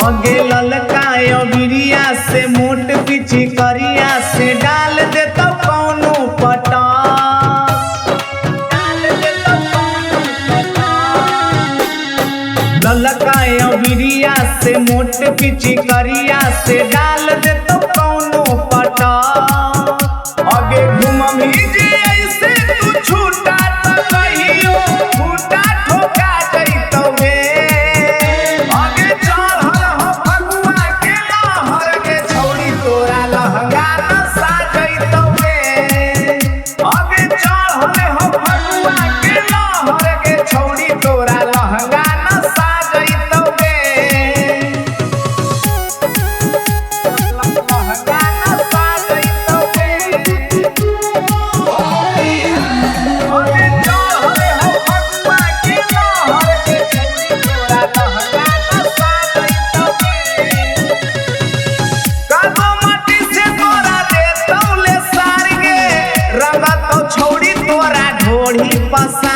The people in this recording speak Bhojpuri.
आगे ललकायो बिरिया से मोट पीछे करिया से डाल दे तो कौनो पटा ललकायो बिरिया से मोट पीछे करिया से डाल दे तो कौनो पटा आगे घूम जे ऐसे तू छूटा तो कहियो छूटा ठोका जइतो गे आगे चल हो फगुआ के लहर के छौड़ी तोरा लहंगा न साजइतो गे आगे चल हो फगुआ के लहर के छौड़ी तोरा लहंगा न साजइतो गे लहंगा न साजइतो छौड़ी तोरा ढोढ़ी पसा